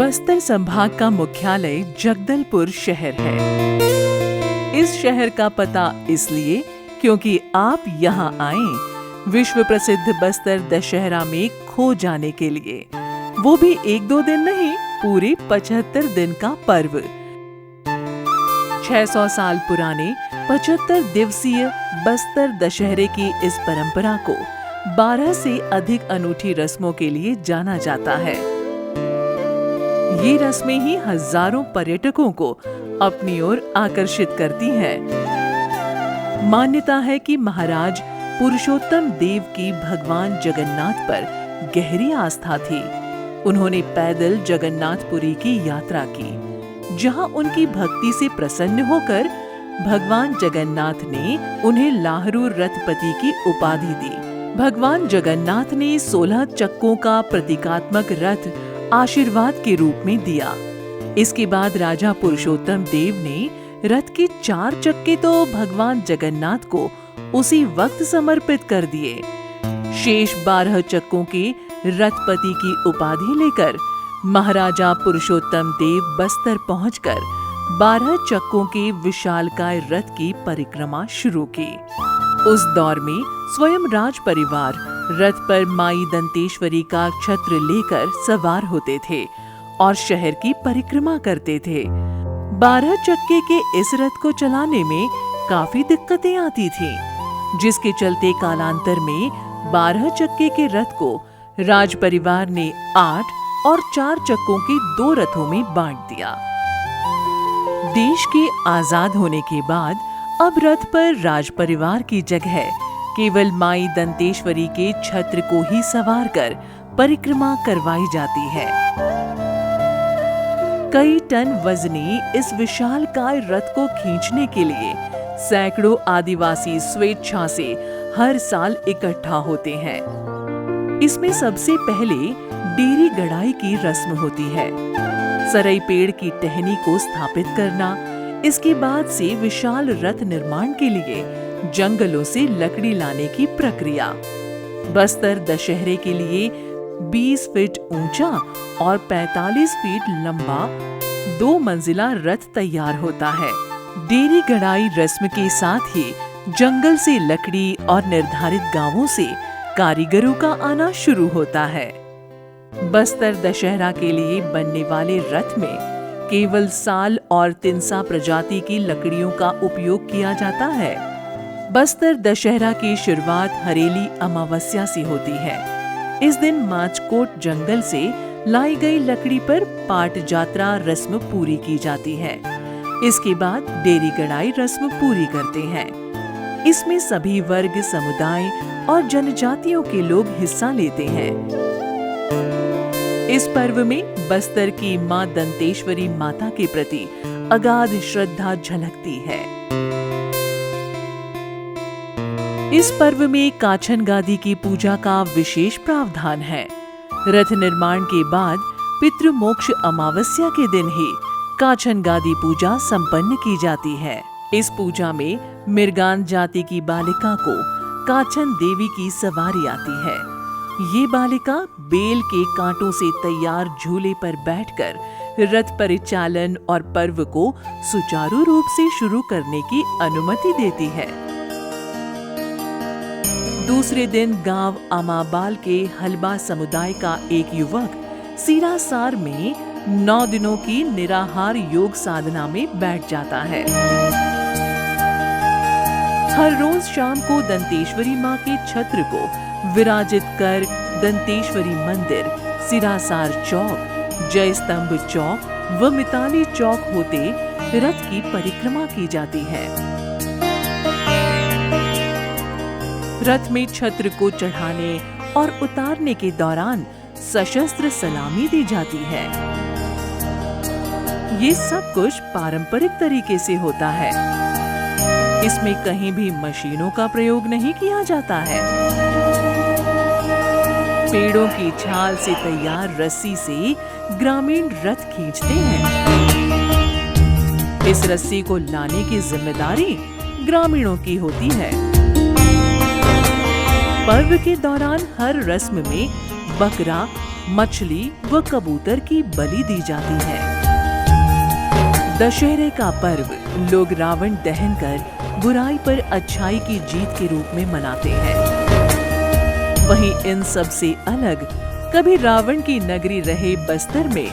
बस्तर संभाग का मुख्यालय जगदलपुर शहर है। इस शहर का पता इसलिए क्योंकि आप यहाँ आए विश्व प्रसिद्ध बस्तर दशहरा में खो जाने के लिए, वो भी 1-2 दिन नहीं, पूरे 75 दिन का पर्व। 600 साल पुराने 75 दिवसीय बस्तर दशहरे की इस परंपरा को 12 से अधिक अनूठी रस्मों के लिए जाना जाता है। ये रस्में ही हजारों पर्यटकों को अपनी ओर आकर्षित करती हैं। मान्यता है कि महाराज पुरुषोत्तम देव की भगवान जगन्नाथ पर गहरी आस्था थी। उन्होंने पैदल जगन्नाथपुरी की यात्रा की, जहां उनकी भक्ति से प्रसन्न होकर भगवान जगन्नाथ ने उन्हें लाहरू रथपति की उपाधि दी। भगवान जगन्नाथ ने 16 चक्कों का प्रतीकात्मक रथ आशीर्वाद के रूप में दिया। इसके बाद राजा पुरुषोत्तम देव ने रथ के 4 चक्के तो भगवान जगन्नाथ को उसी वक्त समर्पित कर दिए। शेष 12 चक्कों के रथपति की उपाधि लेकर महाराजा पुरुषोत्तम देव बस्तर पहुंचकर 12 चक्कों के विशालकाय रथ की परिक्रमा शुरू की। उस दौर में स्वयं राज परिवार रथ पर माई दंतेश्वरी का छत्र लेकर सवार होते थे और शहर की परिक्रमा करते थे। 12 चक्के के इस रथ को चलाने में काफी दिक्कतें आती थीं, जिसके चलते कालांतर में 12 चक्के के रथ को राज परिवार ने 8 और 4 चक्कों के 2 रथों में बांट दिया। देश के आजाद होने के बाद अब रथ पर राज परिवार की जगह केवल माई दंतेश्वरी के छत्र को ही सवार कर परिक्रमा करवाई जाती है। कई टन वजनी इस विशालकाय रथ को खींचने के लिए सैकड़ों आदिवासी स्वेच्छा से हर साल इकट्ठा होते हैं। इसमें सबसे पहले डेरी गड़ाई की रस्म होती है। सरई पेड़ की टहनी को स्थापित करना, इसके बाद से विशाल रथ निर्माण के लिए जंगलों से लकड़ी लाने की प्रक्रिया। बस्तर दशहरे के लिए 20 फीट ऊंचा और 45 फीट लंबा 2 मंजिला रथ तैयार होता है। डेरी गड़ाई रस्म के साथ ही जंगल से लकड़ी और निर्धारित गांवों से कारीगरों का आना शुरू होता है। बस्तर दशहरा के लिए बनने वाले रथ में केवल साल और तिनसा प्रजाति की लकड़ियों का उपयोग किया जाता है। बस्तर दशहरा की शुरुआत हरेली अमावस्या से होती है। इस दिन माचकोट जंगल से लाई गई लकड़ी पर पाट जात्रा रस्म पूरी की जाती है। इसके बाद डेरी गड़ाई रस्म पूरी करते हैं। इसमें सभी वर्ग, समुदाय और जनजातियों के लोग हिस्सा लेते हैं। इस पर्व में बस्तर की मां दंतेश्वरी माता के प्रति अगाध श्रद्धा झलकती है। इस पर्व में काछन गादी की पूजा का विशेष प्रावधान है। रथ निर्माण के बाद पितृ मोक्ष अमावस्या के दिन ही काछन गादी पूजा संपन्न की जाती है। इस पूजा में मिर्गान जाति की बालिका को काछन देवी की सवारी आती है। ये बालिका बेल के कांटों से तैयार झूले पर बैठकर रथ परिचालन और पर्व को सुचारू रूप से शुरू करने की अनुमति देती है। दूसरे दिन गांव अमाबाल के हलबा समुदाय का एक युवक सिरासार में 9 दिनों की निराहार योग साधना में बैठ जाता है। हर रोज शाम को दंतेश्वरी मां के छत्र को विराजित कर दंतेश्वरी मंदिर, सिरासार चौक, जय स्तंभ चौक व मिताली चौक होते रथ की परिक्रमा की जाती है। रथ में छत्र को चढ़ाने और उतारने के दौरान सशस्त्र सलामी दी जाती है। ये सब कुछ पारंपरिक तरीके से होता है। इसमें कहीं भी मशीनों का प्रयोग नहीं किया जाता है। पेड़ों की छाल से तैयार रस्सी से ग्रामीण रथ खींचते हैं। इस रस्सी को लाने की जिम्मेदारी ग्रामीणों की होती है। पर्व के दौरान हर रस्म में बकरा मछली व कबूतर की बलि दी जाती है। दशहरे का पर्व लोग रावण दहन कर बुराई पर अच्छाई की जीत के रूप में मनाते हैं। वहीं इन सब से अलग कभी रावण की नगरी रहे बस्तर में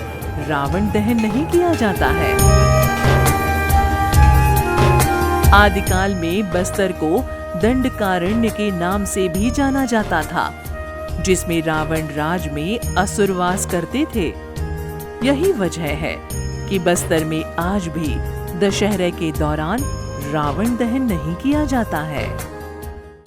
रावण दहन नहीं किया जाता है। आदिकाल में बस्तर को दंडकारण्य के नाम से भी जाना जाता था, जिसमें रावण राज में असुरवास करते थे। यही वजह है कि बस्तर में आज भी दशहरे के दौरान रावण दहन नहीं किया जाता है।